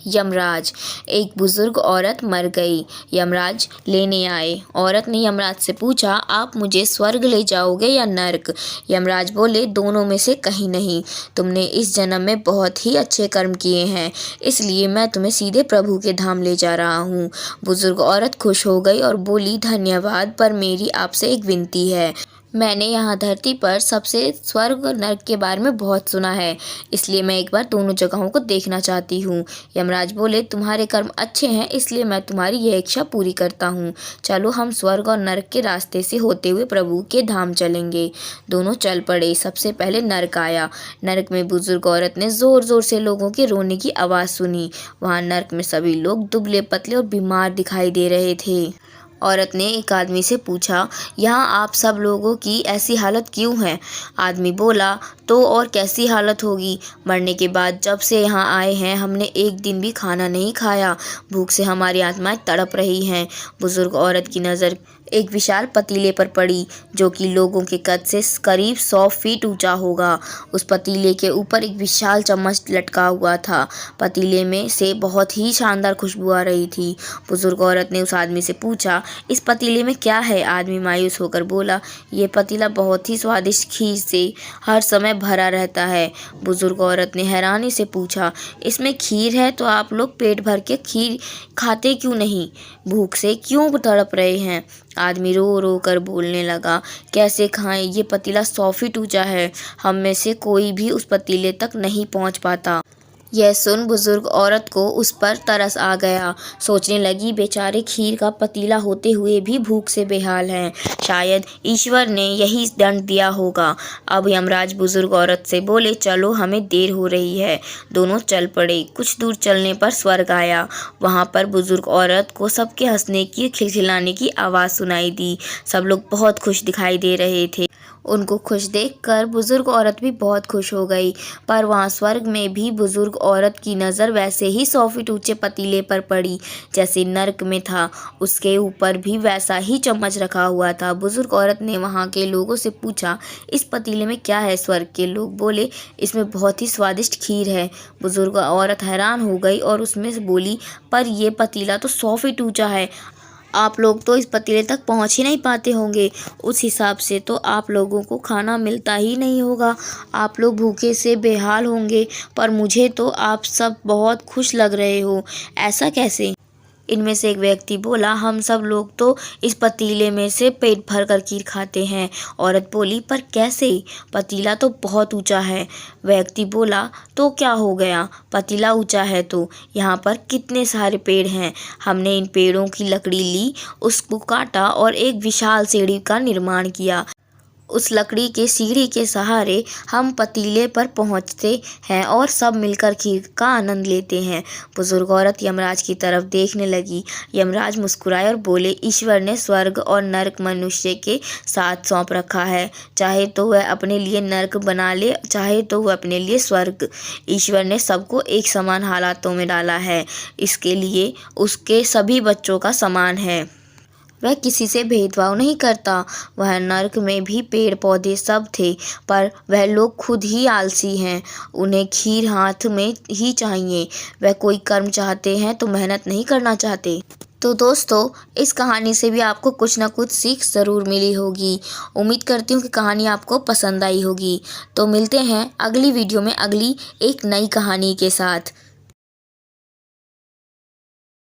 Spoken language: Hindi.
यमराज। एक बुजुर्ग औरत मर गई। यमराज लेने आए। औरत ने यमराज से पूछा, आप मुझे स्वर्ग ले जाओगे या नर्क? यमराज बोले, दोनों में से कहीं नहीं। तुमने इस जन्म में बहुत ही अच्छे कर्म किए हैं, इसलिए मैं तुम्हें सीधे प्रभु के धाम ले जा रहा हूँ। बुजुर्ग औरत खुश हो गई और बोली, धन्यवाद, पर मेरी आपसे एक विनती है। मैंने यहाँ धरती पर सबसे स्वर्ग और नर्क के बारे में बहुत सुना है, इसलिए मैं एक बार दोनों जगहों को देखना चाहती हूँ। यमराज बोले, तुम्हारे कर्म अच्छे हैं, इसलिए मैं तुम्हारी यह इच्छा पूरी करता हूँ। चलो हम स्वर्ग और नर्क के रास्ते से होते हुए प्रभु के धाम चलेंगे। दोनों चल पड़े। सबसे पहले नर्क आया। नर्क में बुजुर्ग औरत ने जोर जोर से लोगों के रोने की आवाज़ सुनी। वहाँ नर्क में सभी लोग दुबले पतले और बीमार दिखाई दे रहे थे। औरत ने एक आदमी से पूछा, यहाँ आप सब लोगों की ऐसी हालत क्यों है? आदमी बोला, तो और कैसी हालत होगी? मरने के बाद जब से यहाँ आए हैं हमने एक दिन भी खाना नहीं खाया। भूख से हमारी आत्माएं तड़प रही हैं। बुजुर्ग औरत की नज़र एक विशाल पतीले पर पड़ी, जो कि लोगों के कद से करीब 100 फीट ऊंचा होगा। उस पतीले के ऊपर एक विशाल चम्मच लटका हुआ था। पतीले में से बहुत ही शानदार खुशबू आ रही थी। बुजुर्ग औरत ने उस आदमी से पूछा, इस पतीले में क्या है? आदमी मायूस होकर बोला, ये पतीला बहुत ही स्वादिष्ट खीर से हर समय भरा रहता है। बुजुर्ग औरत ने हैरानी से पूछा, इसमें खीर है तो आप लोग पेट भर के खीर खाते क्यों नहीं? भूख से क्यों तड़प रहे हैं? आदमी रो रो कर बोलने लगा, कैसे खाएं? ये पतीला 100 फीट ऊंचा है, हम में से कोई भी उस पतीले तक नहीं पहुंच पाता। यह सुन बुजुर्ग औरत को उस पर तरस आ गया। सोचने लगी, बेचारे खीर का पतीला होते हुए भी भूख से बेहाल हैं। शायद ईश्वर ने यही दंड दिया होगा। अब यमराज बुजुर्ग औरत से बोले, चलो हमें देर हो रही है। दोनों चल पड़े। कुछ दूर चलने पर स्वर्ग आया। वहाँ पर बुजुर्ग औरत को सबके हंसने की, खिलखिलाने की आवाज़ सुनाई दी। सब लोग बहुत खुश दिखाई दे रहे थे। उनको खुश देखकर बुजुर्ग औरत भी बहुत खुश हो गई। पर वहाँ स्वर्ग में भी बुजुर्ग औरत की नज़र वैसे ही 100 फीट ऊंचे पतीले पर पड़ी जैसे नर्क में था। उसके ऊपर भी वैसा ही चम्मच रखा हुआ था। बुजुर्ग औरत ने वहाँ के लोगों से पूछा, इस पतीले में क्या है? स्वर्ग के लोग बोले, इसमें बहुत ही स्वादिष्ट खीर है। बुजुर्ग औरत हैरान हो गई और उसमें से बोली, पर यह पतीला तो 100 फीट ऊँचा है, आप लोग तो इस पतीले तक पहुंच ही नहीं पाते होंगे। उस हिसाब से तो आप लोगों को खाना मिलता ही नहीं होगा, आप लोग भूखे से बेहाल होंगे। पर मुझे तो आप सब बहुत खुश लग रहे हो, ऐसा कैसे? इनमें से एक व्यक्ति बोला, हम सब लोग तो इस पतीले में से पेट भर कर खीर खाते हैं। औरत बोली, पर कैसे? पतीला तो बहुत ऊंचा है। व्यक्ति बोला, तो क्या हो गया? पतीला ऊंचा है तो यहाँ पर कितने सारे पेड़ हैं। हमने इन पेड़ों की लकड़ी ली, उसको काटा और एक विशाल सीढ़ी का निर्माण किया। उस लकड़ी के सीढ़ी के सहारे हम पतीले पर पहुंचते हैं और सब मिलकर खीर का आनंद लेते हैं। बुजुर्ग औरत यमराज की तरफ देखने लगी। यमराज मुस्कुराए और बोले, ईश्वर ने स्वर्ग और नर्क मनुष्य के साथ सौंप रखा है। चाहे तो वह अपने लिए नर्क बना ले, चाहे तो वह अपने लिए स्वर्ग। ईश्वर ने सबको एक समान हालातों में डाला है, इसके लिए उसके सभी बच्चों का समान है। वह किसी से भेदभाव नहीं करता। वह नर्क में भी पेड़ पौधे सब थे, पर वह लोग खुद ही आलसी हैं। उन्हें खीर हाथ में ही चाहिए। वह कोई कर्म चाहते हैं तो मेहनत नहीं करना चाहते। तो दोस्तों, इस कहानी से भी आपको कुछ ना कुछ सीख ज़रूर मिली होगी। उम्मीद करती हूँ कि कहानी आपको पसंद आई होगी। तो मिलते हैं अगली वीडियो में अगली एक नई कहानी के साथ।